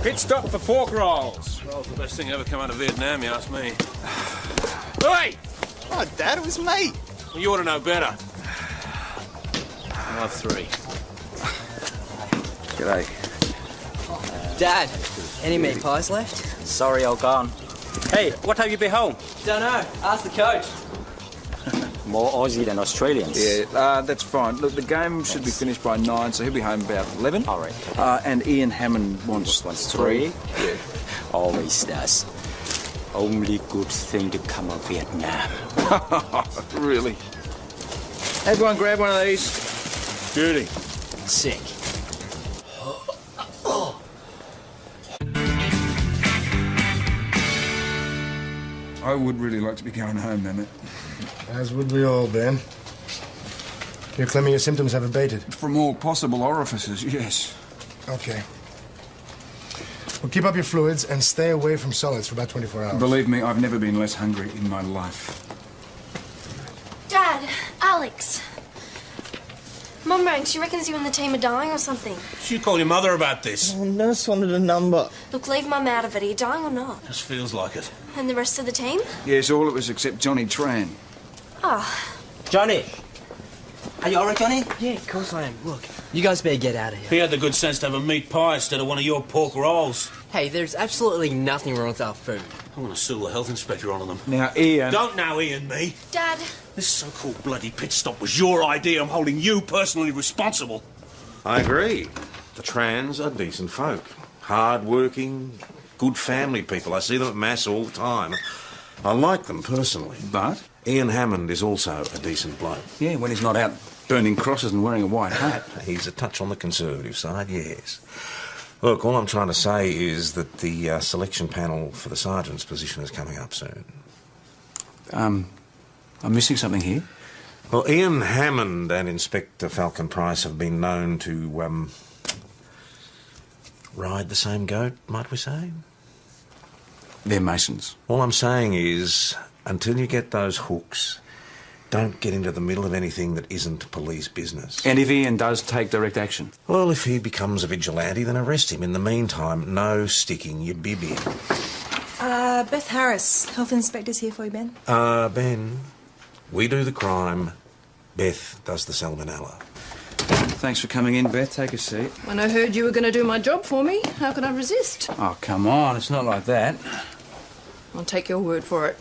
Pit stop for pork rolls. Well, the best thing ever come out of Vietnam, you ask me. Hey! Oh, Dad, it was me. Well, you ought to know better. I'll have 3. G'day. Dad, any meat pies left? Sorry, all gone. Hey, what time you be home? Don't know. Ask the coach. More Aussie than Australians. Yeah, that's fine. Look, the game should be finished by 9, so he'll be home about 11. All right. And Ian Hammond wants 3. Yeah. Always does. Only good thing to come of Vietnam. Really? Everyone grab one of these. Judy. Sick. I would really like to be going home, Emmett. As would we all, Ben. You're claiming your symptoms have abated? From all possible orifices, yes. Okay. Well, keep up your fluids and stay away from solids for about 24 hours. Believe me, I've never been less hungry in my life. Dad, Alex. Mum rang. She reckons you and the team are dying or something. You call your mother about this. Oh, nurse wanted a number. Look, leave Mum out of it. Are you dying or not? Just feels like it. And the rest of the team? Yes, all of us except Johnny Tran. Oh. Johnny! Are you alright, Johnny? Yeah, of course I am. Look, you guys better get out of here. He had the good sense to have a meat pie instead of one of your pork rolls. Hey, there's absolutely nothing wrong with our food. I'm going to sue the health inspector on them. Now, Ian... Don't now, Ian, me. Dad. This so-called bloody pit stop was your idea. I'm holding you personally responsible. I agree. The Trans are decent folk. Hard-working, good family people. I see them at Mass all the time. I like them personally. But? Ian Hammond is also a decent bloke. Yeah, when he's not out burning crosses and wearing a white hat. He's a touch on the conservative side, yes. Look, all I'm trying to say is that the selection panel for the sergeant's position is coming up soon. I'm missing something here. Well, Ian Hammond and Inspector Falcon Price have been known to, ride the same goat, might we say? They're Masons. All I'm saying is, until you get those hooks, don't get into the middle of anything that isn't police business. And if Ian does take direct action? Well, if he becomes a vigilante, then arrest him. In the meantime, no sticking your bib in. Beth Harris, Health Inspector's here for you, Ben. Ben, we do the crime, Beth does the salmonella. Thanks for coming in, Beth. Take a seat. When I heard you were going to do my job for me, how could I resist? Oh, come on. It's not like that. I'll take your word for it.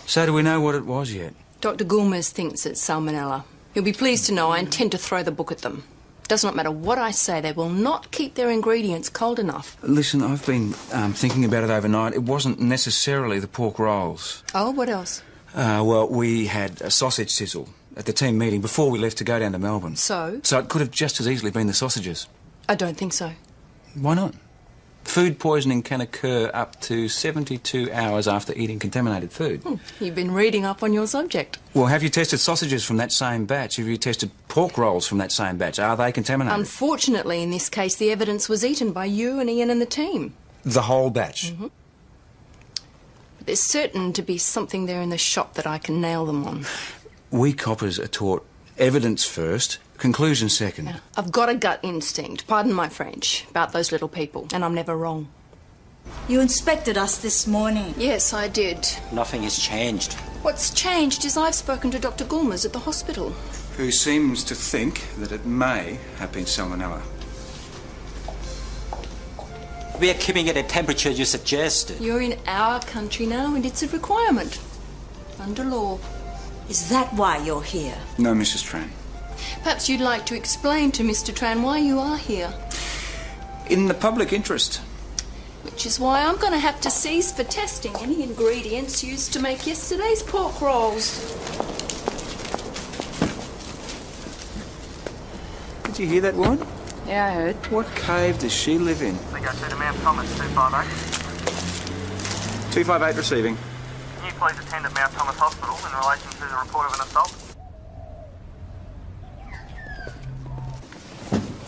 So do we know what it was yet? Dr. Gulmers thinks it's salmonella. You'll be pleased to know I intend to throw the book at them. Does not matter what I say, they will not keep their ingredients cold enough. Listen, I've been thinking about it overnight. It wasn't necessarily the pork rolls. Oh, what else? Well, we had a sausage sizzle at the team meeting before we left to go down to Melbourne. So? So it could have just as easily been the sausages. I don't think so. Why not? Food poisoning can occur up to 72 hours after eating contaminated food. You've been reading up on your subject. Well, have you tested sausages from that same batch? Have you tested pork rolls from that same batch? Are they contaminated? Unfortunately, in this case, the evidence was eaten by you and Ian and the team. The whole batch? Mm-hmm. There's certain to be something there in the shop that I can nail them on. We coppers are taught evidence first, conclusion second. Now, I've got a gut instinct, pardon my French, about those little people, and I'm never wrong. You inspected us this morning. Yes, I did. Nothing has changed. What's changed is I've spoken to Dr. Gulmers at the hospital. Who seems to think that it may have been salmonella. We are keeping it at temperature you suggested. You're in our country now, and it's a requirement. Under law. Is that why you're here? No, Mrs. Tran. Perhaps you'd like to explain to Mr. Tran why you are here. In the public interest. Which is why I'm going to have to seize for testing any ingredients used to make yesterday's pork rolls. Did you hear that woman? Yeah, I heard. What cave does she live in? We go through to Mount Thomas, 258. 258 receiving. Can you please attend at Mount Thomas Hospital in relation to the report of an assault?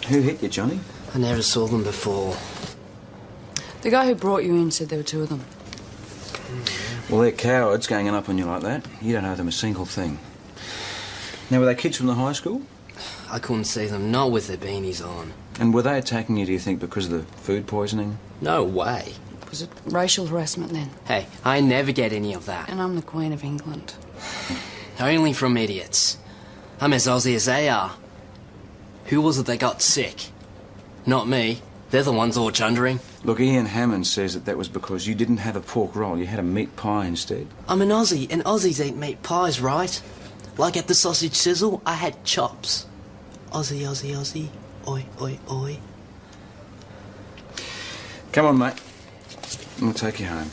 Who hit you, Johnny? I never saw them before. The guy who brought you in said there were 2 of them. Well, they're cowards ganging up on you like that. You don't owe them a single thing. Now, were they kids from the high school? I couldn't see them, not with their beanies on. And were they attacking you, do you think, because of the food poisoning? No way. Was it racial harassment then? Hey, I never get any of that. And I'm the Queen of England. Only from idiots. I'm as Aussie as they are. Who was it that got sick? Not me. They're the ones all chundering. Look, Ian Hammond says that was because you didn't have a pork roll, you had a meat pie instead. I'm an Aussie, and Aussies eat meat pies, right? Like at the sausage sizzle, I had chops. Aussie, Aussie, Aussie. Oi, oi, oi. Come on, mate. We'll take you home.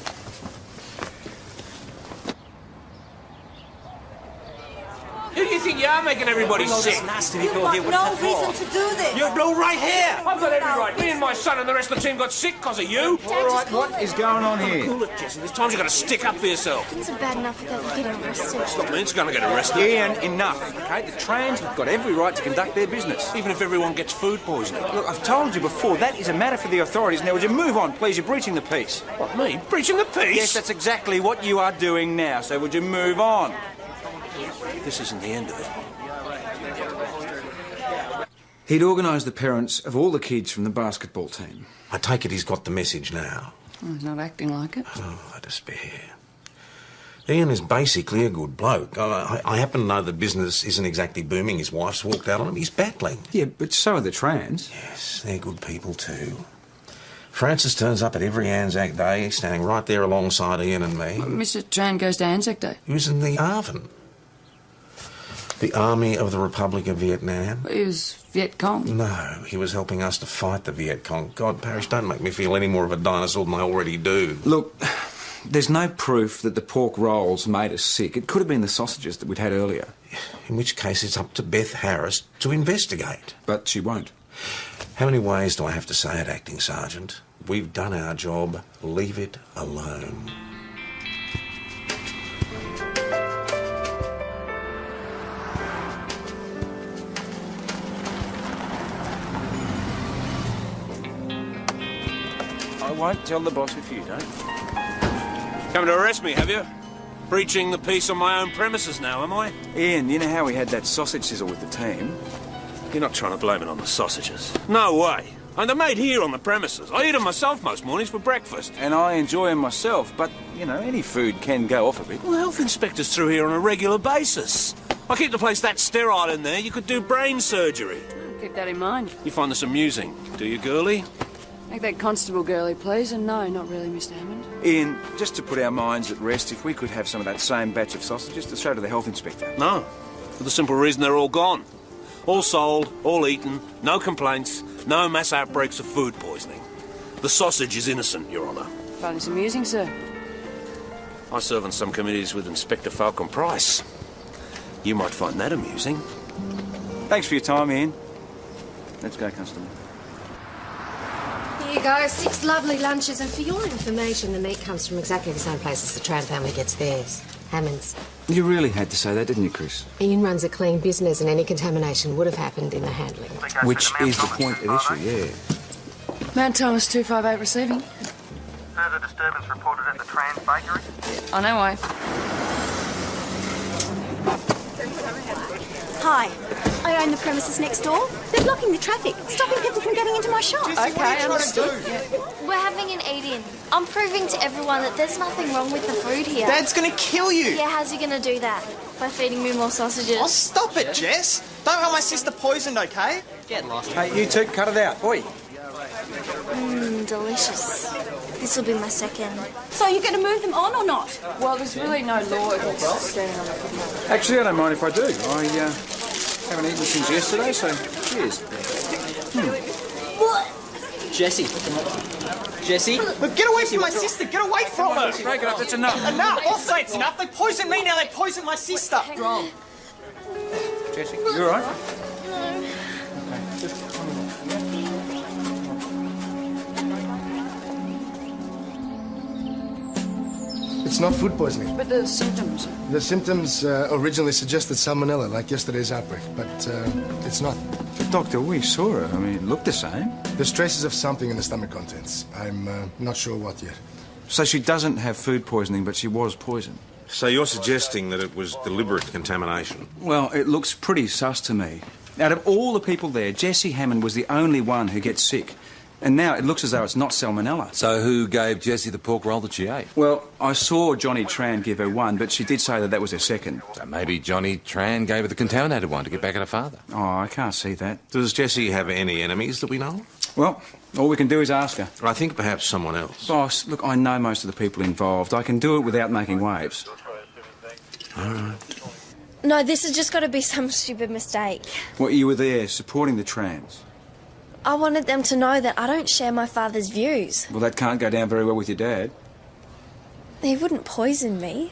Who do you think you are making everybody sick? You've got no reason to do this. You're blue right here. I've got every right. Me and my son and the rest of the team got sick because of you. All right, what is going on here? Cool it, Jesse. There's times you've got to stick up for yourself. Things are bad enough without you getting arrested. Stop me, it's going to get arrested. Ian, enough, okay? The trans have got every right to conduct their business. Even if everyone gets food poisoning. Look, I've told you before, that is a matter for the authorities. Now, would you move on, please? You're breaching the peace. What, me? Breaching the peace? Yes, that's exactly what you are doing now, so would you move on? This isn't the end of it. He'd organised the parents of all the kids from the basketball team. I take it he's got the message now. Oh, he's not acting like it. Oh, I despair. Ian is basically a good bloke. I happen to know the business isn't exactly booming. His wife's walked out on him. He's battling. Yeah, but so are the trans. Yes, they're good people too. Francis turns up at every Anzac Day, standing right there alongside Ian and me. Mr. Tran goes to Anzac Day. He was in the ARVN. The Army of the Republic of Vietnam. He was Viet Cong. No, he was helping us to fight the Viet Cong. God, Parish, don't make me feel any more of a dinosaur than I already do. Look, there's no proof that the pork rolls made us sick. It could have been the sausages that we'd had earlier. In which case, it's up to Beth Harris to investigate. But she won't. How many ways do I have to say it, Acting Sergeant? We've done our job. Leave it alone. I won't tell the boss if you don't. Coming to arrest me, have you? Breaching the peace on my own premises now, am I? Ian, you know how we had that sausage sizzle with the team? You're not trying to blame it on the sausages. No way. And they're made here on the premises. I eat them myself most mornings for breakfast. And I enjoy them myself, but, you know, any food can go off a bit. Well, health inspectors through here on a regular basis. I keep the place that sterile in there, you could do brain surgery. Keep that in mind. You find this amusing, do you, girlie? Make that constable girlie, please. And no, not really, Mr. Hammond. Ian, just to put our minds at rest, if we could have some of that same batch of sausages to show to the health inspector. No, for the simple reason they're all gone. All sold, all eaten, no complaints, no mass outbreaks of food poisoning. The sausage is innocent, Your Honour. Find this amusing, sir? I serve on some committees with Inspector Falcon Price. You might find that amusing. Thanks for your time, Ian. Let's go, Constable. Here you go, 6 lovely lunches, and for your information, the meat comes from exactly the same place as the Tran family gets theirs. Hammond's. You really had to say that, didn't you, Chris? Ian runs a clean business, and any contamination would have happened in the handling. Which is the point at issue, yeah. Mount Thomas 258 receiving. Further disturbance reported at the Trans Bakery. On our way. Hi. I own the premises next door. They're blocking the traffic, stopping people from getting into my shop. Okay, understood. We're having an eat-in. I'm proving to everyone that there's nothing wrong with the food here. Dad's gonna kill you. Yeah, how's he gonna do that? By feeding me more sausages? Oh, stop it, Jess. Don't want my sister poisoned, okay? Get lost. Hey, you two, cut it out. Oi. Delicious. This will be my second. So you're going to move them on or not? Well, there's really no law against standing on the footpath. Actually, I don't mind if I do. I haven't eaten since yesterday, so cheers. What? Jesse. Jesse? Look, get away from my sister. Get away from her. Break it up. That's enough. Enough. I'll say it's enough. They poisoned me, now they poisoned my sister. Wrong. Jesse, you all right? It's not food poisoning. But the symptoms. The symptoms originally suggested salmonella, like yesterday's outbreak, but it's not. But doctor, we saw her. I mean, it looked the same. There's traces of something in the stomach contents. I'm not sure what yet. So she doesn't have food poisoning, but she was poisoned. So you're suggesting that it was deliberate contamination? Well, it looks pretty sus to me. Out of all the people there, Jessie Hammond was the only one who gets sick. And now it looks as though it's not salmonella. So who gave Jessie the pork roll that she ate? Well, I saw Johnny Tran give her one, but she did say that that was her second. So maybe Johnny Tran gave her the contaminated one to get back at her father. Oh, I can't see that. Does Jessie have any enemies that we know? Well, all we can do is ask her. I think perhaps someone else. Boss, look, I know most of the people involved. I can do it without making waves. All right. No, this has just got to be some stupid mistake. Well, you were there supporting the trans. I wanted them to know that I don't share my father's views. Well, that can't go down very well with your dad. He wouldn't poison me.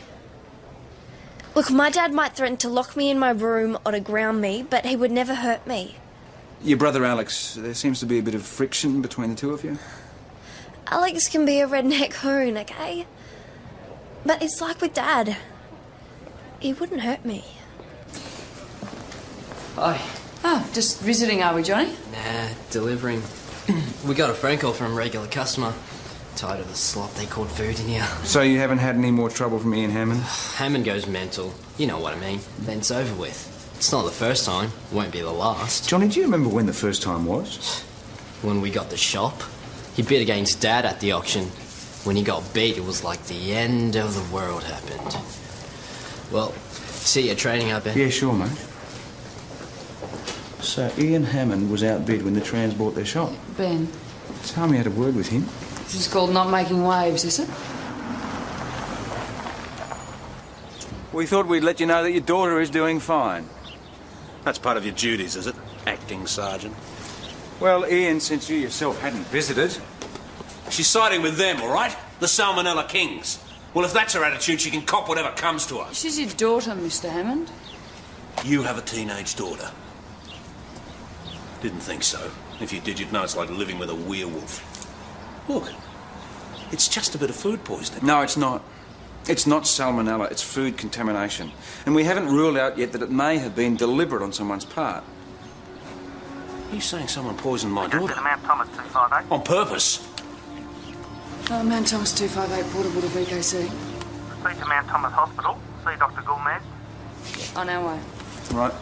Look, my dad might threaten to lock me in my room or to ground me, but he would never hurt me. Your brother Alex, there seems to be a bit of friction between the two of you. Alex can be a redneck hoon, okay? But it's like with Dad. He wouldn't hurt me. Hi. Oh, just visiting, are we, Johnny? Nah, delivering. We got a phone call from a regular customer. Tired of the slop they called food in here. So you haven't had any more trouble from Ian Hammond? Hammond goes mental. You know what I mean. Then it's over with. It's not the first time. Won't be the last. Johnny, do you remember when the first time was? When we got the shop. He bid against Dad at the auction. When he got beat, it was like the end of the world happened. Well, see you training up there. Yeah, sure, mate. So Ian Hammond was outbid when the trans bought their shop? Ben. Tell me, had a word with him. This is called not making waves, is it? We thought we'd let you know that your daughter is doing fine. That's part of your duties, is it? Acting sergeant. Well, Ian, since you yourself hadn't visited... She's siding with them, all right? The Salmonella Kings. Well, if that's her attitude, she can cop whatever comes to her. She's your daughter, Mr. Hammond. You have a teenage daughter. Didn't think so. If you did, you'd know it's like living with a werewolf. Look, it's just a bit of food poisoning. No, it's not. It's not salmonella, it's food contamination. And we haven't ruled out yet that it may have been deliberate on someone's part. Are you saying someone poisoned my Just daughter? to Mount Thomas 258. On purpose? Mount Thomas 258, portable to VKC. Proceed to Mount Thomas Hospital. See Dr. Gomez. On our way. Right.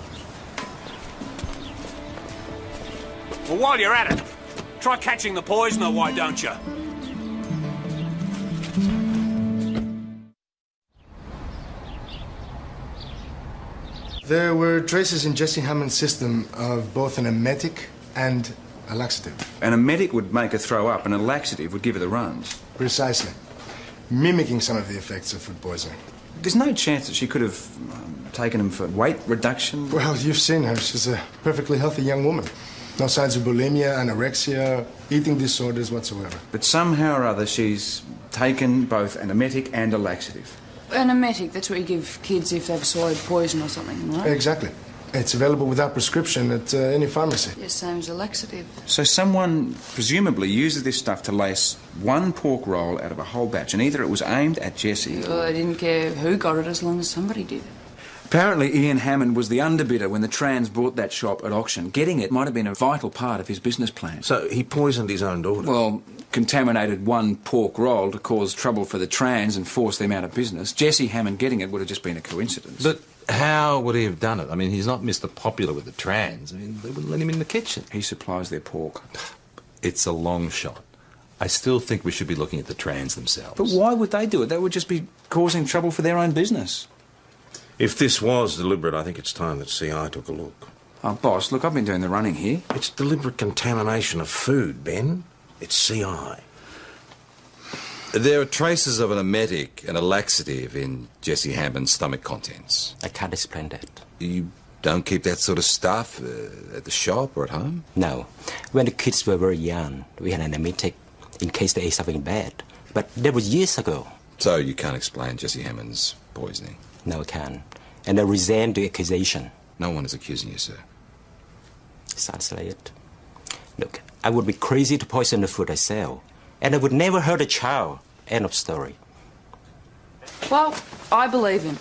Well, while you're at it, try catching the poisoner, why don't you? There were traces in Jessie Hammond's system of both an emetic and a laxative. An emetic would make her throw up, and a laxative would give her the runs. Precisely. Mimicking some of the effects of food poisoning. There's no chance that she could have taken them for weight reduction? Well, you've seen her. She's a perfectly healthy young woman. No signs of bulimia, anorexia, eating disorders whatsoever. But somehow or other she's taken both an emetic and a laxative. An emetic, that's what you give kids if they've swallowed poison or something, right? Exactly. It's available without prescription at any pharmacy. Yes, same as a laxative. So someone presumably uses this stuff to lace one pork roll out of a whole batch, and either it was aimed at Jessie... Well, I didn't care who got it as long as somebody did. Apparently Ian Hammond was the underbidder when the trans bought that shop at auction. Getting it might have been a vital part of his business plan. So he poisoned his own daughter? Well, contaminated one pork roll to cause trouble for the trans and force them out of business. Jessie Hammond getting it would have just been a coincidence. But how would he have done it? I mean, he's not Mr. Popular with the trans. I mean, they wouldn't let him in the kitchen. He supplies their pork. It's a long shot. I still think we should be looking at the trans themselves. But why would they do it? They would just be causing trouble for their own business. If this was deliberate, I think it's time that CI took a look. Oh, boss, look, I've been doing the running here. It's deliberate contamination of food, Ben. It's CI. There are traces of an emetic and a laxative in Jessie Hammond's stomach contents. I can't explain that. You don't keep that sort of stuff at the shop or at home? No. When the kids were very young, we had an emetic in case they ate something bad. But that was years ago. So you can't explain Jessie Hammond's poisoning? No, I can't. And I resent the accusation. No one is accusing you, sir. Sounds like it. Look, I would be crazy to poison the food I sell. And I would never hurt a child. End of story. Well, I believe him.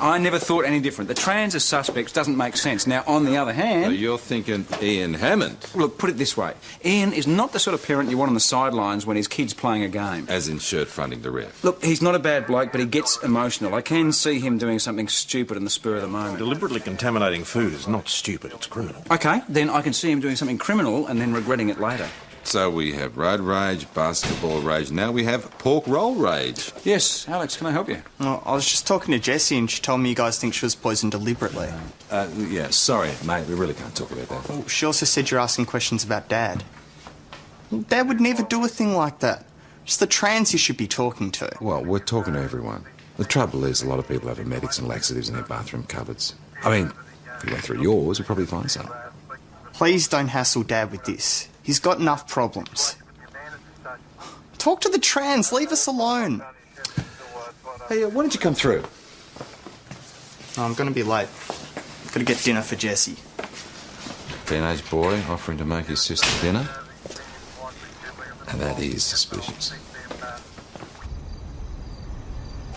I never thought any different. The trans as suspects doesn't make sense. Now, on the other hand... So you're thinking Ian Hammond? Look, put it this way. Ian is not the sort of parent you want on the sidelines when his kid's playing a game. As in shirt fronting the ref. Look, he's not a bad bloke, but he gets emotional. I can see him doing something stupid in the spur of the moment. Deliberately contaminating food is not stupid, it's criminal. OK, then I can see him doing something criminal and then regretting it later. So we have road rage, basketball rage, now we have pork roll rage. Yes, Alex, can I help you? Oh, I was just talking to Jessie and she told me you guys think she was poisoned deliberately. Yeah, sorry, mate, we really can't talk about that. Well, she also said you're asking questions about Dad. Dad would never do a thing like that. It's the trans you should be talking to. Well, we're talking to everyone. The trouble is a lot of people have emetics and laxatives in their bathroom cupboards. I mean, if you went through yours, you'd probably find some. Please don't hassle Dad with this. He's got enough problems. Talk to the trans. Leave us alone. Hey, why don't you come through? Oh, I'm going to be late. Got to get dinner for Jessie. Teenage boy offering to make his sister dinner? And that is suspicious.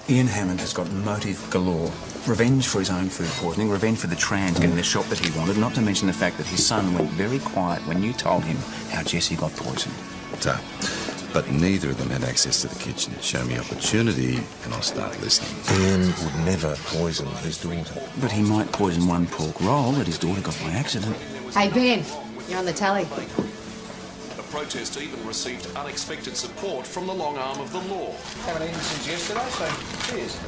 Ian Hammond has got motive galore. Revenge for his own food poisoning, revenge for the trans getting the shop that he wanted, not to mention the fact that his son went very quiet when you told him how Jessie got poisoned. So, but neither of them had access to the kitchen. Show me opportunity and I'll start listening. Ian would never poison his daughter. But he might poison one pork roll that his daughter got by accident. Hey, Ben, you're on the tally. The protest even received unexpected support from the long arm of the law. Haven't eaten since yesterday, so cheers.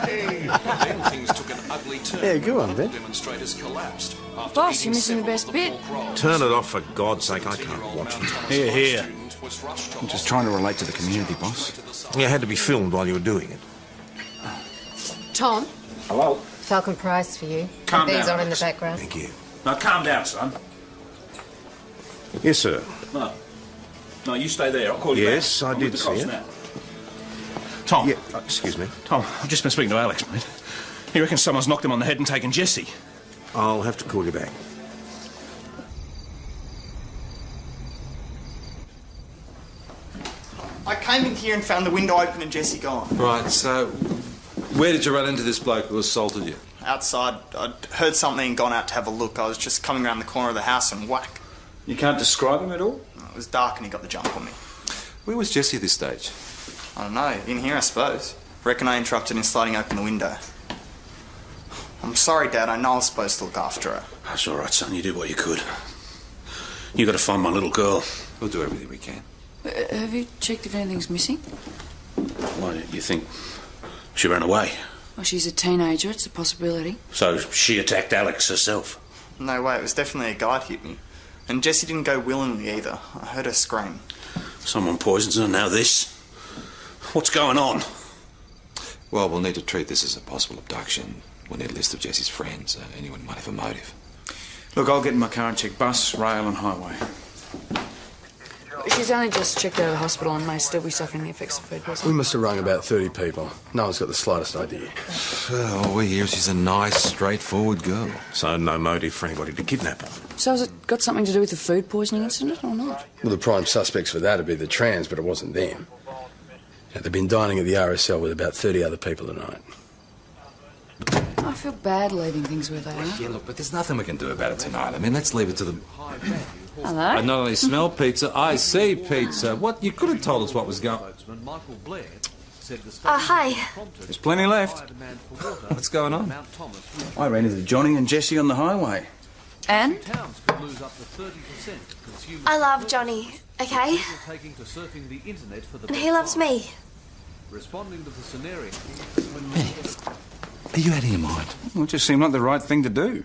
Then things took an ugly turn. Yeah, good one, Ben. Demonstrators collapsed after Boss, eating you're missing the several best of bit. pork rolls. Turn it off, for God's sake, I can't watch it. Here, here. I'm just trying to relate to the community, boss. You had to be filmed while you were doing it. Tom, Hello? Falcon Prize for you. Calm These down, on in the Alex. background. Thank you. Now, calm down, son. Yes, sir. No. No, you stay there. I'll call you back. Yes, I I'm did with the see cops it. now. Tom. Yeah, excuse me. Tom, I've just been speaking to Alex, mate. He reckons someone's knocked him on the head and taken Jessie. I'll have to call you back. I came in here and found the window open and Jessie gone. Right, so where did you run into this bloke who assaulted you? Outside, I'd heard something and gone out to have a look. I was just coming around the corner of the house and whack. You can't describe him at all? It was dark and he got the jump on me. Where was Jessie at this stage? I don't know, in here I suppose. Reckon I interrupted in sliding open the window. I'm sorry, Dad, I know I was supposed to look after her. That's all right, son. You did what you could. You got to find my little girl. We'll do everything we can. Have you checked if anything's missing? Why do you think she ran away? Well, she's a teenager. It's a possibility. So she attacked Alex herself? No way, it was definitely a guy that hit me. And Jessie didn't go willingly either. I heard her scream. Someone poisons her, now this. What's going on? Well, we'll need to treat this as a possible abduction. We'll need a list of Jessie's friends. Anyone who might have a motive. Look, I'll get in my car and check bus, rail and highway. She's only just checked out of the hospital and may still be suffering the effects of food poisoning. We must have rung about 30 people. No one's got the slightest idea. Well, we hear she's a nice, straightforward girl. So no motive for anybody to kidnap her. So has it got something to do with the food poisoning incident or not? Well, the prime suspects for that would be the trans, but it wasn't them. They've been dining at the RSL with about 30 other people tonight. I feel bad leaving things where they are. Yeah, look, but there's nothing we can do about it tonight. I mean, let's leave it to them. Hello? I not only smell pizza, I see pizza. What? You could have told us what was going on. Hi. There's plenty left. What's going on? I ran into Johnny and Jessie on the highway. And? I love Johnny, okay? And he loves me. Responding to the scenario. Are you out of your mind? Well, it just seemed like the right thing to do.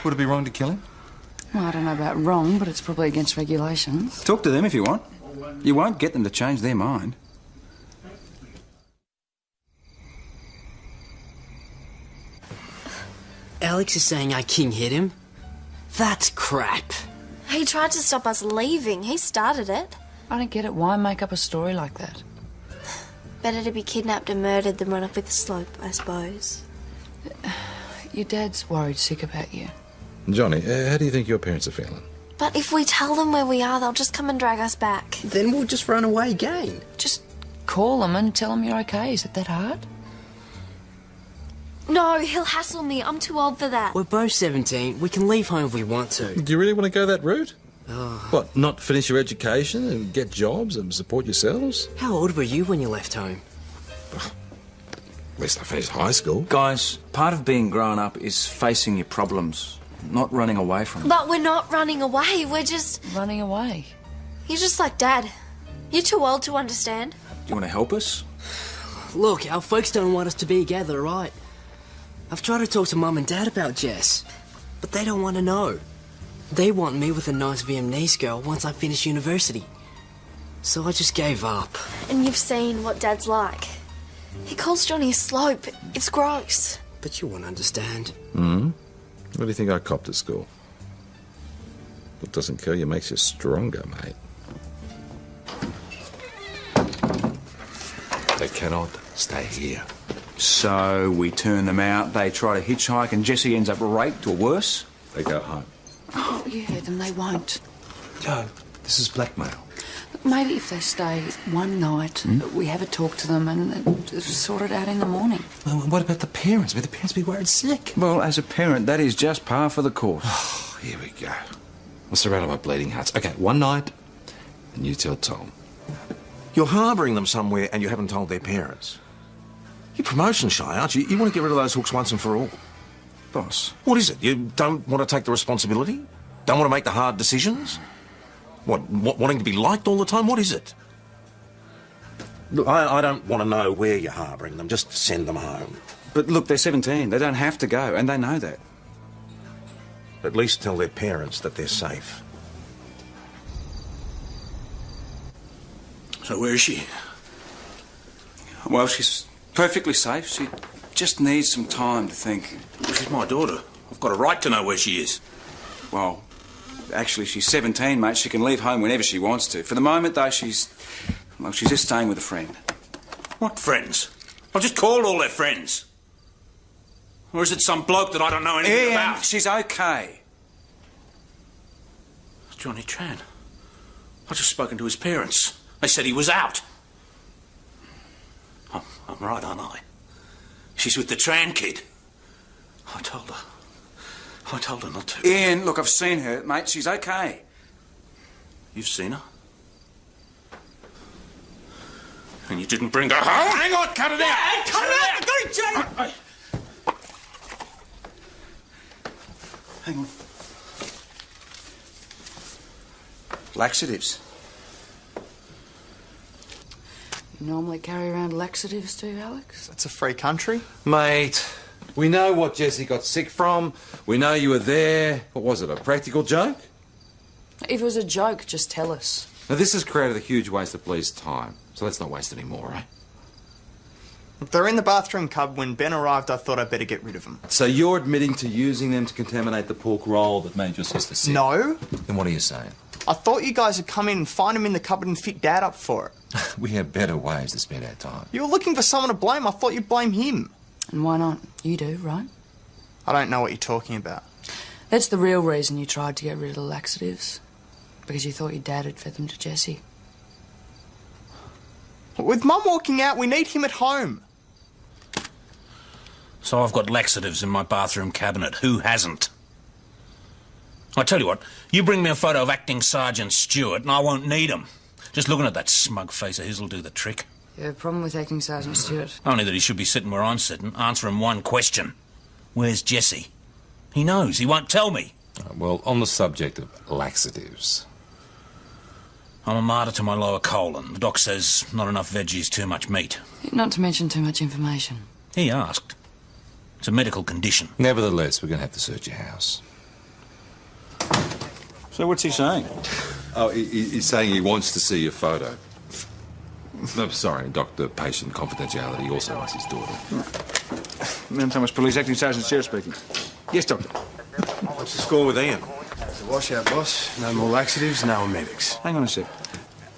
Would it be wrong to kill him? Well, I don't know about wrong, but it's probably against regulations. Talk to them if you want. You won't get them to change their mind. Alex is saying our king hit him? That's crap. He tried to stop us leaving. He started it. I don't get it. Why make up a story like that? Better to be kidnapped and murdered than run off with a slope, I suppose. Your dad's worried sick about you. Johnny, how do you think your parents are feeling? But if we tell them where we are, they'll just come and drag us back. Then we'll just run away again. Just call them and tell them you're okay. Is it that hard? No, he'll hassle me. I'm too old for that. We're both 17. We can leave home if we want to. Do you really want to go that route? Oh. What, not finish your education and get jobs and support yourselves? How old were you when you left home? At least I finished high school. Guys, part of being grown up is facing your problems, not running away from them. But we're not running away. We're just... Running away? You're just like Dad. You're too old to understand. Do you want to help us? Look, our folks don't want us to be together, right? I've tried to talk to Mum and Dad about Jess, but they don't want to know. They want me with a nice Vietnamese girl once I finish university. So I just gave up. And you've seen what Dad's like. He calls Johnny a slope. It's gross. But you won't understand. Hmm? What do you think I copped at school? What doesn't kill you makes you stronger, mate. They cannot stay here. So we turn them out, they try to hitchhike, and Jessie ends up raped or worse? They go home. Oh, you heard them. They won't. Joe, this is blackmail. Look, maybe if they stay one night, we have a talk to them and sort it out in the morning. Well, what about the parents? Will the parents be worried sick? Well, as a parent, that is just par for the course. Oh, here we go. I'm surrounded by bleeding hearts. Okay, one night, and you tell Tom. You're harbouring them somewhere and you haven't told their parents. You're promotion shy, aren't you? You want to get rid of those hooks once and for all. Boss. What is it? You don't want to take the responsibility? Don't want to make the hard decisions? What, wanting to be liked all the time? What is it? Look, I don't want to know where you're harbouring them. Just send them home. But look, they're 17. They don't have to go, and they know that. At least tell their parents that they're safe. So where is she? Well, she's perfectly safe. She just needs some time to think. She's my daughter. I've got a right to know where she is. Well, actually, she's 17, mate. She can leave home whenever she wants to. For the moment, though, she's just staying with a friend. What friends? I've just called all their friends. Or is it some bloke that I don't know anything Ian, about? she's okay. Johnny Tran. I've just spoken to his parents. They said he was out. I'm right, aren't I? She's with the Tran kid. I told her not to. Ian, look, I've seen her, mate. She's okay. You've seen her? And you didn't bring her home? Hang on, cut it out! Cut it out! Got it, Jay! Hang on. Laxatives. You normally carry around laxatives too, Alex? It's a free country. Mate, we know what Jessie got sick from. We know you were there. What was it, a practical joke? If it was a joke, just tell us. Now, this has created a huge waste of police time, so let's not waste any more, eh? If they're in the bathroom cupboard when Ben arrived, I thought I'd better get rid of them. So you're admitting to using them to contaminate the pork roll that made your sister sick? No. Then what are you saying? I thought you guys would come in and find them in the cupboard and fit Dad up for it. We have better ways to spend our time. You were looking for someone to blame. I thought you'd blame him. And why not? You do, right? I don't know what you're talking about. That's the real reason you tried to get rid of the laxatives. Because you thought your dad had fed them to Jessie. With Mum walking out, we need him at home. So I've got laxatives in my bathroom cabinet. Who hasn't? I tell you what, you bring me a photo of Acting Sergeant Stewart and I won't need 'em. Just looking at that smug face of his will do the trick. You have a problem with Acting Sergeant Stewart? Only that he should be sitting where I'm sitting, answering one question. Where's Jessie? He knows, he won't tell me. Well, on the subject of laxatives... I'm a martyr to my lower colon. The doc says not enough veggies, too much meat. Not to mention too much information. He asked. It's a medical condition. Nevertheless, we're going to have to search your house. So what's he saying? Oh, he's saying he wants to see your photo. No, sorry, doctor-patient confidentiality. He also wants his daughter. Ma'am Thomas Police, Acting Sergeant Stewart speaking. Yes, Doctor. What's the score with Ian? It's a washout, boss. No more laxatives, no emetics. Hang on a sec.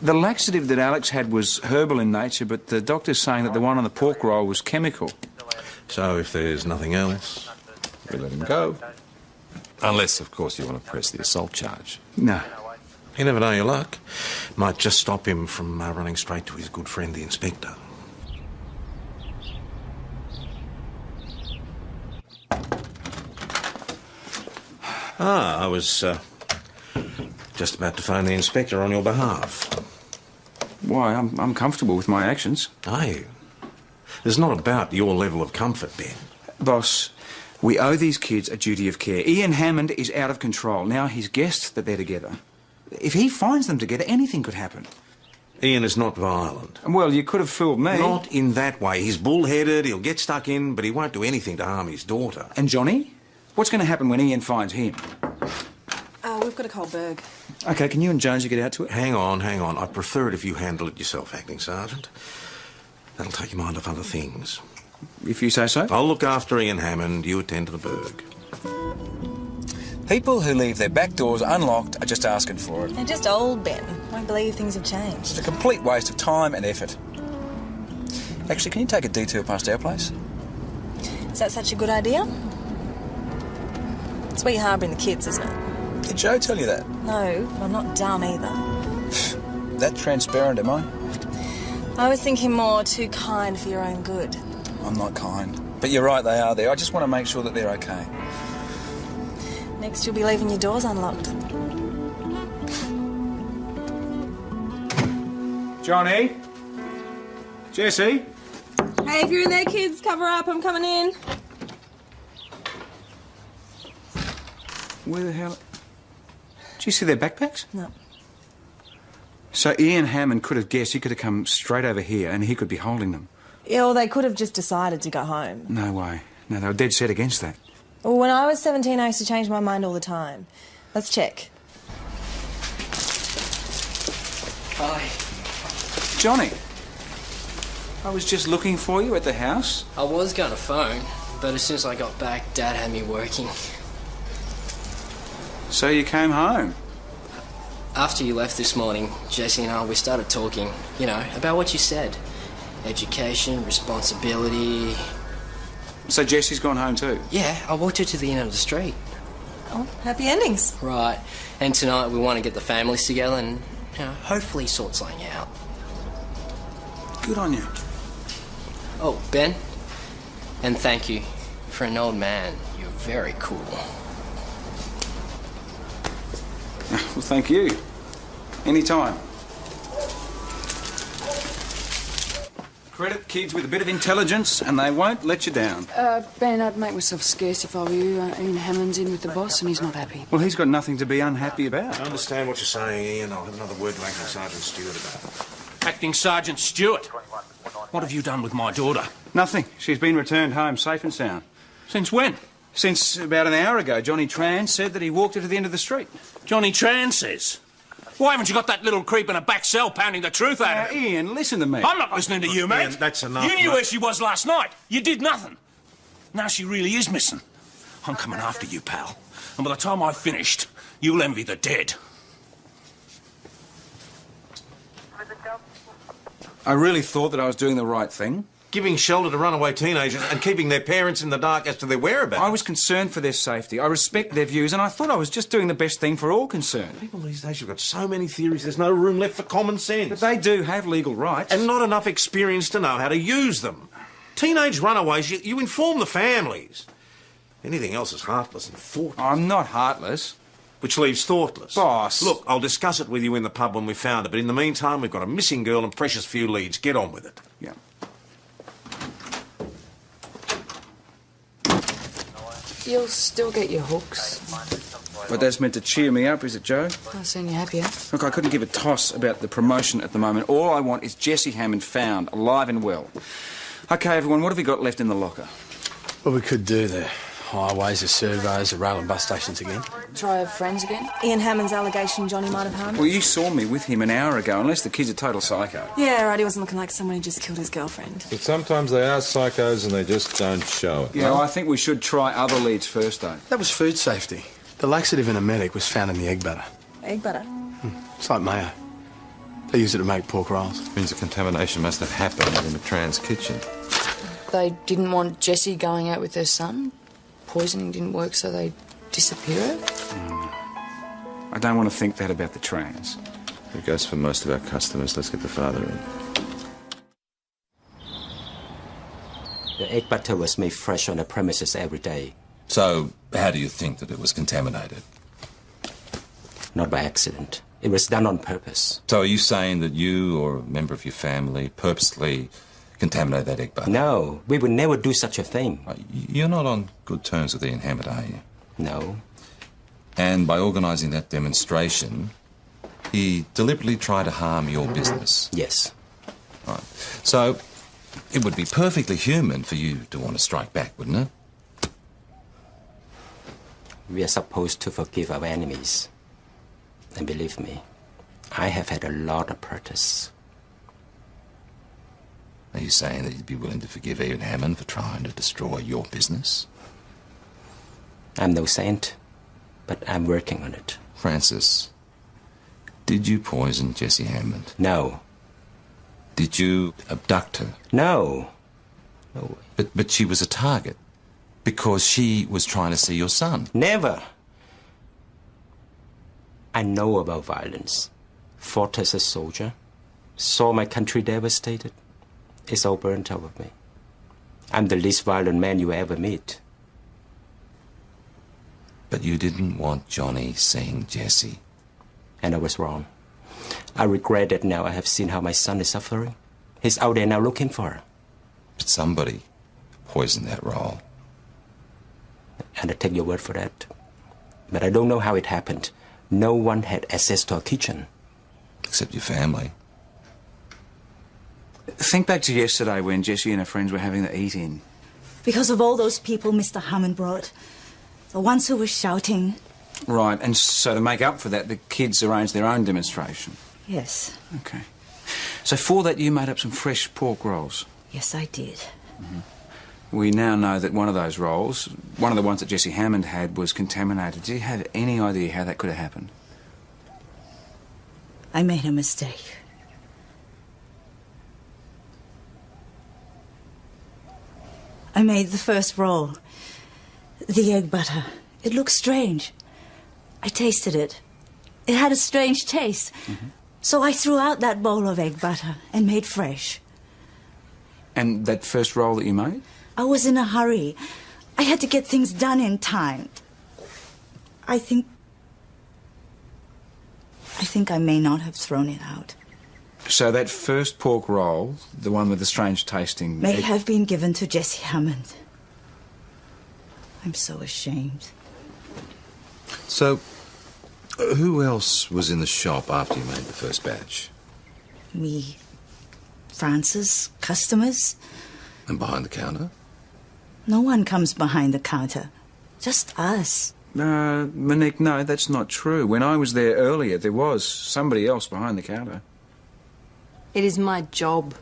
The laxative that Alex had was herbal in nature, but the doctor's saying that the one on the pork roll was chemical. So if there's nothing else... we let him go. Unless, of course, you want to press the assault charge. No. You never know your luck. Might just stop him from running straight to his good friend, the inspector. I was just about to phone the inspector on your behalf. Why? I'm comfortable with my actions. Are you? It's not about your level of comfort, Ben. Boss, we owe these kids a duty of care. Ian Hammond is out of control. Now he's guessed that they're together. If he finds them together, anything could happen. Ian is not violent. Well, you could have fooled me. Not in that way. He's bullheaded, he'll get stuck in, but he won't do anything to harm his daughter. And Johnny? What's going to happen when Ian finds him? We've got to call Berg. OK, can you and Jonesy get out to it? Hang on. I'd prefer it if you handle it yourself, Acting Sergeant. That'll take your mind off other things. If you say so. I'll look after Ian Hammond, you attend to the Berg. People who leave their back doors unlocked are just asking for it. They're just old, Ben. Won't believe things have changed. It's a complete waste of time and effort. Actually, can you take a detour past our place? Is that such a good idea? It's where you're harbouring the kids, isn't it? Did Joe tell you that? No, I'm not dumb either. That transparent, am I? I was thinking more too kind for your own good. I'm not kind. But you're right, they are there. I just want to make sure that they're OK. Next, you'll be leaving your doors unlocked. Johnny? Jessie? Hey, if you're in there, kids, cover up. I'm coming in. Where the hell... Did you see their backpacks? No. So Ian Hammond could have guessed he could have come straight over here and he could be holding them. Yeah, well, they could have just decided to go home. No way. No, they were dead set against that. Well, when I was 17, I used to change my mind all the time. Let's check. Hi. Johnny, I was just looking for you at the house. I was going to phone, but as soon as I got back, Dad had me working. So you came home? After you left this morning, Jessie and I, we started talking, you know, about what you said. Education, responsibility. So Jessie's gone home too? Yeah, I walked her to the end of the street. Oh, happy endings. Right. And tonight we want to get the families together and, you know, hopefully sort something out. Good on you. Oh, Ben. And thank you. For an old man, you're very cool. Well, thank you. Anytime. Credit kids with a bit of intelligence and they won't let you down. Ben, I'd make myself scarce if I were you. Ian Hammond's in with the boss and he's not happy. Well, he's got nothing to be unhappy about. I understand what you're saying, Ian. I'll have another word to Acting Sergeant Stewart about it. Acting Sergeant Stewart, what have you done with my daughter? Nothing. She's been returned home safe and sound. Since when? Since about an hour ago. Johnny Tran said that he walked her to the end of the street. Johnny Tran says? Why haven't you got that little creep in a back cell pounding the truth out of him? Ian, listen to me. I'm not listening to you, mate. Ian, that's enough. You knew mate. where she was last night. You did nothing. Now she really is missing. I'm coming after you, pal. And by the time I've finished, you'll envy the dead. I really thought that I was doing the right thing. Giving shelter to runaway teenagers and keeping their parents in the dark as to their whereabouts. I was concerned for their safety. I respect their views, and I thought I was just doing the best thing for all concerned. People these days have got so many theories, there's no room left for common sense. But they do have legal rights. And not enough experience to know how to use them. Teenage runaways, you inform the families. Anything else is heartless and thoughtless. I'm not heartless. Which leaves thoughtless. Boss. Look, I'll discuss it with you in the pub when we've found her, but in the meantime, we've got a missing girl and precious few leads. Get on with it. Yeah. You'll still get your hooks. But that's meant to cheer me up, is it, Joe? I've seen you happier. Look, I couldn't give a toss about the promotion at the moment. All I want is Jessie Hammond found, alive and well. OK, everyone, what have we got left in the locker? Well, we could do the highways, the surveys, the rail and bus stations again. Try have friends again? Ian Hammond's allegation Johnny might have harmed. Well, you saw me with him an hour ago, unless the kid's a total psycho. Yeah, right, he wasn't looking like someone who just killed his girlfriend. But sometimes they are psychos and they just don't show it. Yeah, well, I think we should try other leads first, though. That was food safety. The laxative in emetic was found in the egg butter. Egg butter? It's like mayo. They use it to make pork rolls. Means the contamination must have happened in the Tran's kitchen. They didn't want Jessie going out with her son. Poisoning didn't work, so they disappear her. I don't want to think that about the Trans. It goes for most of our customers. Let's get the father in. The egg butter was made fresh on the premises every day. So, how do you think that it was contaminated? Not by accident. It was done on purpose. So are you saying that you or a member of your family purposely contaminated that egg butter? No, we would never do such a thing. You're not on good terms with Ian Hammond, are you? No. And by organising that demonstration, he deliberately tried to harm your business? Yes. Right. So it would be perfectly human for you to want to strike back, wouldn't it? We are supposed to forgive our enemies. And believe me, I have had a lot of practice. Are you saying that you'd be willing to forgive Ian Hammond for trying to destroy your business? I'm no saint, but I'm working on it. Francis, did you poison Jessie Hammond? No. Did you abduct her? No. No. But she was a target because she was trying to see your son. Never. I know about violence. Fought as a soldier. Saw my country devastated. It's all burnt out of me. I'm the least violent man you ever meet. But you didn't want Johnny seeing Jessie. And I was wrong. I regret it now. I have seen how my son is suffering. He's out there now looking for her. But somebody poisoned that roll. And I take your word for that. But I don't know how it happened. No one had access to our kitchen. Except your family. Think back to yesterday when Jessie and her friends were having the eat-in. Because of all those people Mr. Hammond brought. The ones who were shouting. Right, and so to make up for that, the kids arranged their own demonstration. Yes. Okay. So for that, you made up some fresh pork rolls. Yes, I did. Mm-hmm. We now know that one of those rolls, one of the ones that Jessie Hammond had, was contaminated. Do you have any idea how that could have happened? I made a mistake. I made the first roll. The egg butter. It looked strange. I tasted it. It had a strange taste. Mm-hmm. So I threw out that bowl of egg butter and made fresh. And that first roll that you made? I was in a hurry. I had to get things done in time. I think I may not have thrown it out. So that first pork roll, the one with the strange tasting... May have been given to Jessie Hammond. I'm so ashamed. So, who else was in the shop after you made the first batch? Me. Francis, customers. And behind the counter? No one comes behind the counter. Just us. Monique, no, that's not true. When I was there earlier, there was somebody else behind the counter. It is my job,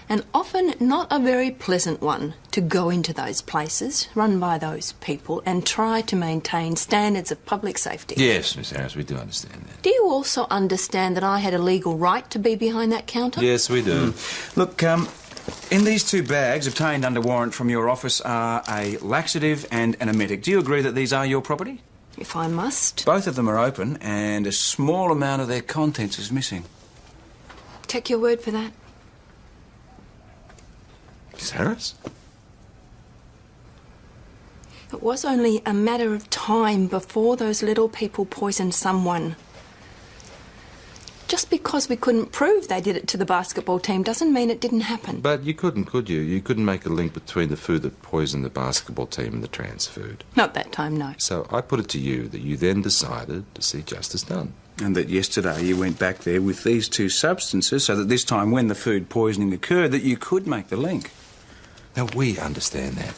and often not a very pleasant one, to go into those places, run by those people, and try to maintain standards of public safety. Yes, Miss Harris, we do understand that. Do you also understand that I had a legal right to be behind that counter? Yes, we do. Look, in these two bags obtained under warrant from your office are a laxative and an emetic. Do you agree that these are your property? If I must. Both of them are open, and a small amount of their contents is missing. Take your word for that. Miss Harris? It was only a matter of time before those little people poisoned someone. Just because we couldn't prove they did it to the basketball team doesn't mean it didn't happen. But you couldn't, could you? You couldn't make a link between the food that poisoned the basketball team and the trans food. Not that time, no. So I put it to you that you then decided to see justice done. And that yesterday you went back there with these two substances so that this time when the food poisoning occurred that you could make the link. Now, we understand that.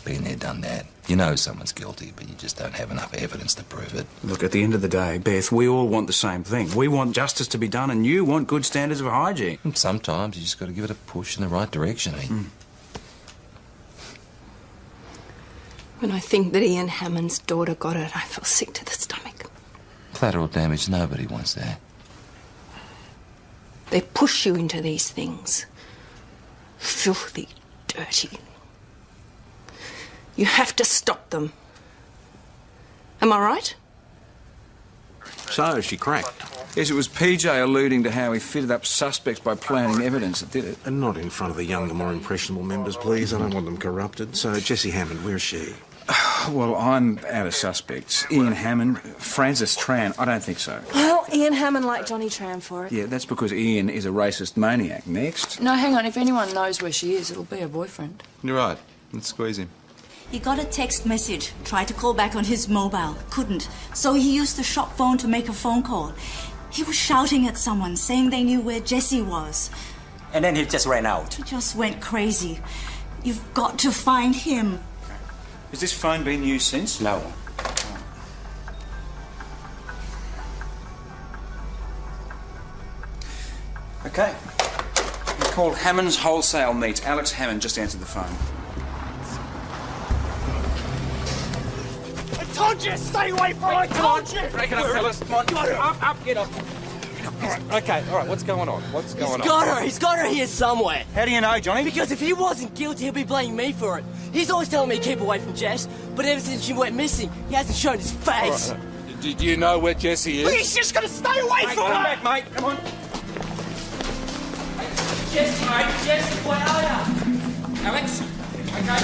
Been there, done that. You know someone's guilty, but you just don't have enough evidence to prove it. Look, at the end of the day, Beth, we all want the same thing. We want justice to be done and you want good standards of hygiene. And sometimes you just got to give it a push in the right direction, eh? When I think that Ian Hammond's daughter got it, I feel sick to the stomach. Collateral damage, nobody wants that. They push you into these things. Filthy, dirty. You have to stop them. Am I right? So, she cracked. Yes, it was PJ alluding to how he fitted up suspects by planting evidence that did it. And not in front of the younger, more impressionable members, please. I don't want them corrupted. So, Jessie Hammond, where's she? Well, I'm out of suspects. Ian Hammond, Francis Tran, I don't think so. Well, Ian Hammond liked Johnny Tran for it. Yeah, that's because Ian is a racist maniac. Next. No, hang on. If anyone knows where she is, it'll be her boyfriend. You're right. Let's squeeze him. He got a text message, tried to call back on his mobile, couldn't. So he used the shop phone to make a phone call. He was shouting at someone, saying they knew where Jesse was. And then he just ran out. He just went crazy. You've got to find him. Has this phone been used since? No. Okay. We called Hammond's Wholesale Meat. Alex Hammond just answered the phone. I told you, stay away from it! I told you! Break it up, fellas. Come on, up, get up. All right, what's going on? What's going on? He's got her here somewhere. How do you know, Johnny? Because if he wasn't guilty, he'll be blaming me for it. He's always telling me to keep away from Jess, but ever since she went missing, he hasn't shown his face. Right. Did you know where Jesse is? He's just gonna stay away from her! Come back, mate. Come on. Jess, mate, Jess, where are you? Alex? Okay,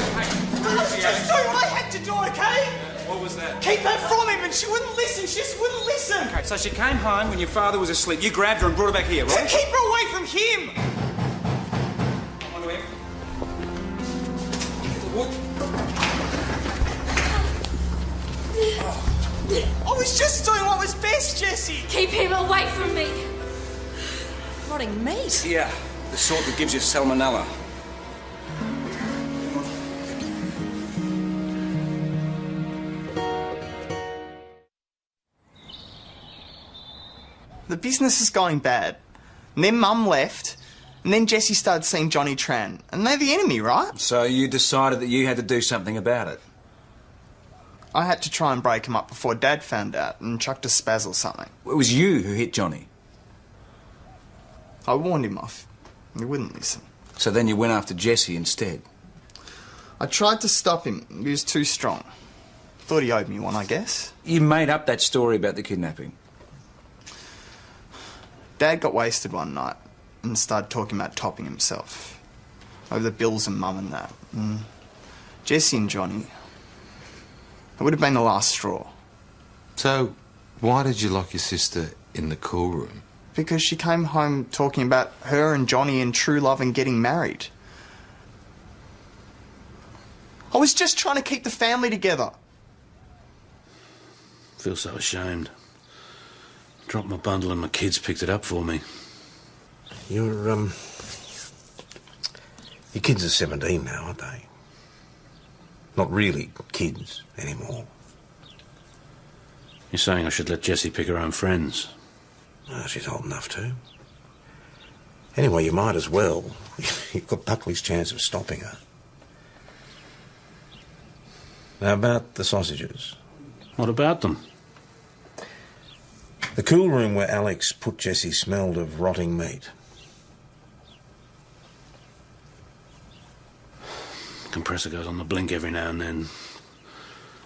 Just do what I had to do, okay? What was that? Keep her from him, and she wouldn't listen. She just wouldn't listen. Okay, so she came home when your father was asleep. You grabbed her and brought her back here, To right? keep her away from him. Come on to him. I was just doing what was best, Jessie. Keep him away from me. Rotting meat. Yeah, the sort that gives you salmonella. The business is going bad. And then Mum left, and then Jessie started seeing Johnny Tran. And they're the enemy, right? So you decided that you had to do something about it? I had to try and break him up before Dad found out and chucked a spaz or something. It was you who hit Johnny? I warned him off. He wouldn't listen. So then you went after Jessie instead? I tried to stop him. He was too strong. Thought he owed me one, I guess. You made up that story about the kidnapping? Dad got wasted one night and started talking about topping himself. Over the bills and Mum and that. And Jessie and Johnny... It would have been the last straw. So, why did you lock your sister in the cool room? Because she came home talking about her and Johnny and true love and getting married. I was just trying to keep the family together. I feel so ashamed. Dropped my bundle and my kids picked it up for me. Your kids are 17 now, aren't they? Not really kids anymore. You're saying I should let Jessie pick her own friends? Oh, she's old enough to. Anyway, you might as well. You've got Buckley's chance of stopping her. Now, about the sausages. What about them? The cool room where Alex put Jessie smelled of rotting meat. Compressor goes on the blink every now and then.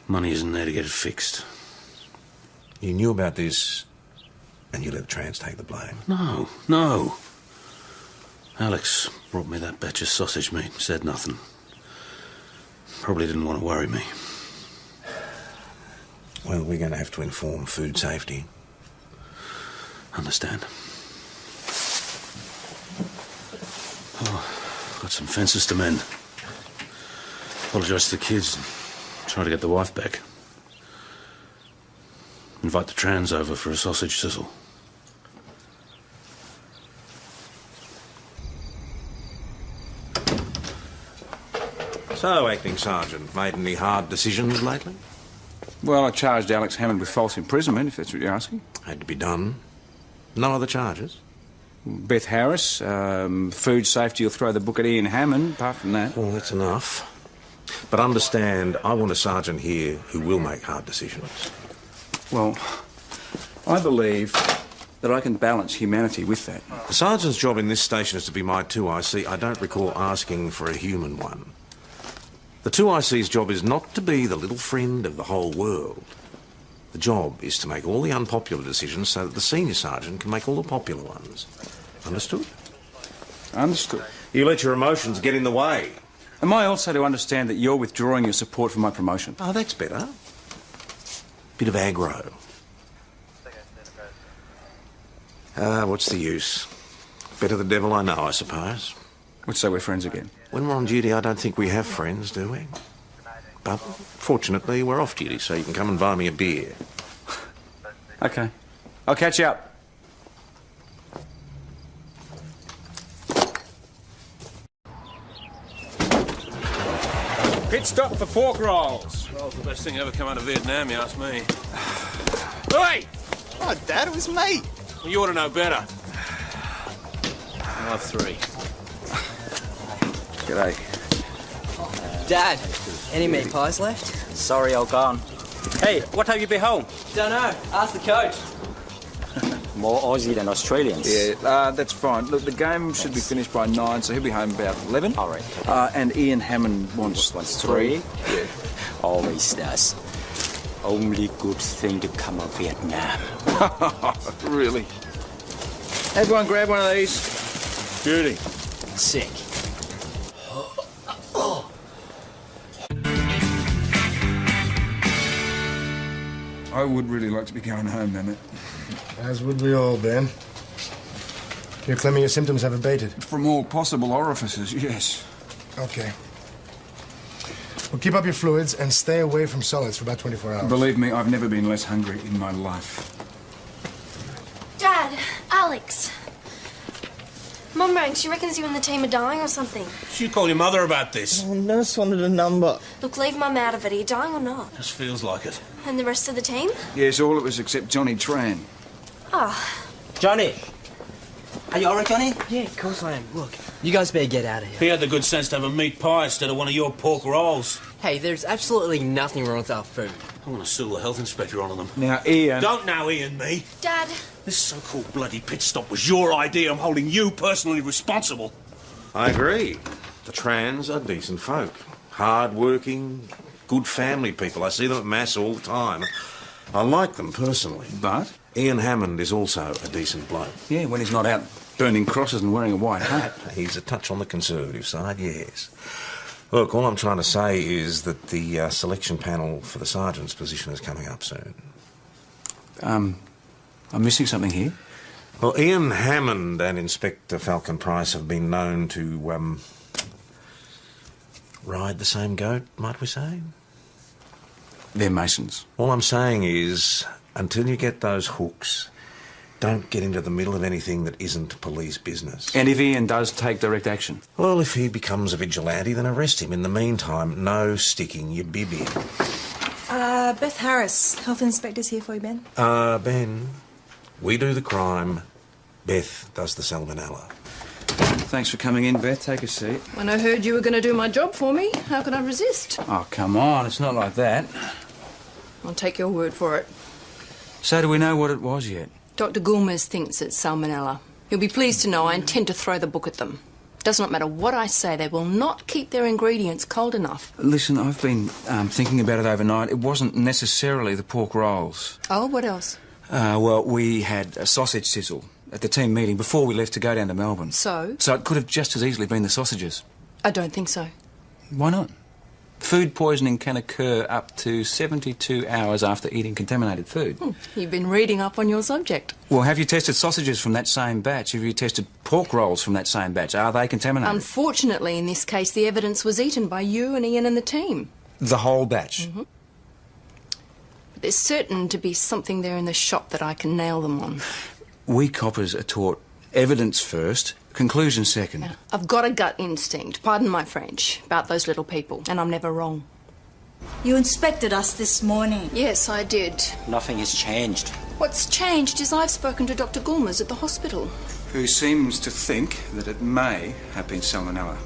Money isn't there to get it fixed. You knew about this and you let the Trans take the blame? No. Alex brought me that batch of sausage meat, said nothing. Probably didn't want to worry me. Well, we're going to have to inform food safety. Understand. Oh, got some fences to mend. Apologise to the kids. Try to get the wife back. Invite the Trans over for a sausage sizzle. So, Acting Sergeant, made any hard decisions lately? Well, I charged Alex Hammond with false imprisonment, if that's what you're asking. Had to be done. No other charges? Beth Harris, food safety, you'll throw the book at Ian Hammond. Apart from that... Well, that's enough. But understand, I want a sergeant here who will make hard decisions. Well, I believe that I can balance humanity with that. The sergeant's job in this station is to be my 2IC. I don't recall asking for a human one. The 2IC's job is not to be the little friend of the whole world. The job is to make all the unpopular decisions so that the senior sergeant can make all the popular ones. Understood? Understood. You let your emotions get in the way. Am I also to understand that you're withdrawing your support for my promotion? Oh, that's better. Bit of aggro. What's the use? Better the devil I know, I suppose. Would say we're friends again. When we're on duty, I don't think we have friends, do we? But fortunately, we're off duty, so you can come and buy me a beer. Okay. I'll catch you up. Pit stop for pork rolls. Rolls the best thing ever come out of Vietnam, you ask me. Hey! Oh, Dad, it was me. Well, you ought to know better. I'll have 3. G'day. Dad, any meat pies left? Sorry, all gone. Hey, what have you been home? Don't know. Ask the coach. More Aussie than Australians. Yeah, that's fine. Look, the game should be finished by 9, so he'll be home about 11. All right. And Ian Hammond wants 3. Yeah. Always does. Only good thing to come of Vietnam. Really? Everyone grab one of these. Beauty. Sick. I would really like to be going home, damn it. As would we all, Ben. You're claiming your symptoms have abated? From all possible orifices, yes. Okay. Well, keep up your fluids and stay away from solids for about 24 hours. Believe me, I've never been less hungry in my life. Dad, Alex. Mum rang. She reckons you and the team are dying or something. You call your mother about this. Oh, nurse wanted a number. Look, leave Mum out of it. Are you dying or not? Just feels like it. And the rest of the team? Yes, all of us except Johnny Tran. Oh. Johnny! Are you alright, Johnny? Yeah, of course I am. Look, you guys better get out of here. He had the good sense to have a meat pie instead of one of your pork rolls. Hey, there's absolutely nothing wrong with our food. I'm going to sue the health inspector on them. Now, Ian... Don't now Ian me. Dad. This so-called bloody pit stop was your idea. I'm holding you personally responsible. I agree. The Trans are decent folk. Hard-working, good family people. I see them at Mass all the time. I like them personally. But? Ian Hammond is also a decent bloke. Yeah, when he's not out burning crosses and wearing a white hat. He's a touch on the conservative side, yes. Look, all I'm trying to say is that the selection panel for the sergeant's position is coming up soon. I'm missing something here. Well, Ian Hammond and Inspector Falcon Price have been known to, ride the same goat, might we say? They're Masons. All I'm saying is, until you get those hooks, don't get into the middle of anything that isn't police business. And if Ian does take direct action? Well, if he becomes a vigilante, then arrest him. In the meantime, no sticking your bib in. Beth Harris, health inspector's here for you, Ben. Ben, we do the crime, Beth does the salmonella. Thanks for coming in, Beth. Take a seat. When I heard you were going to do my job for me, how could I resist? Oh, come on. It's not like that. I'll take your word for it. So do we know what it was yet? Dr. Goulmers thinks it's salmonella. You'll be pleased to know I intend to throw the book at them. Does not matter what I say, they will not keep their ingredients cold enough. Listen, I've been thinking about it overnight. It wasn't necessarily the pork rolls. Oh, what else? Well, we had a sausage sizzle at the team meeting before we left to go down to Melbourne. So? So it could have just as easily been the sausages. I don't think so. Why not? Food poisoning can occur up to 72 hours after eating contaminated food. You've been reading up on your subject. Well, have you tested sausages from that same batch? Have you tested pork rolls from that same batch? Are they contaminated? Unfortunately, in this case, the evidence was eaten by you and Ian and the team. The whole batch? Mm-hmm. But there's certain to be something there in the shop that I can nail them on. We coppers are taught evidence first, conclusion second. Yeah. I've got a gut instinct, pardon my French, about those little people, and I'm never wrong. You inspected us this morning. Yes, I did. Nothing has changed. What's changed is I've spoken to Dr. Goulmers at the hospital. Who seems to think that it may have been salmonella.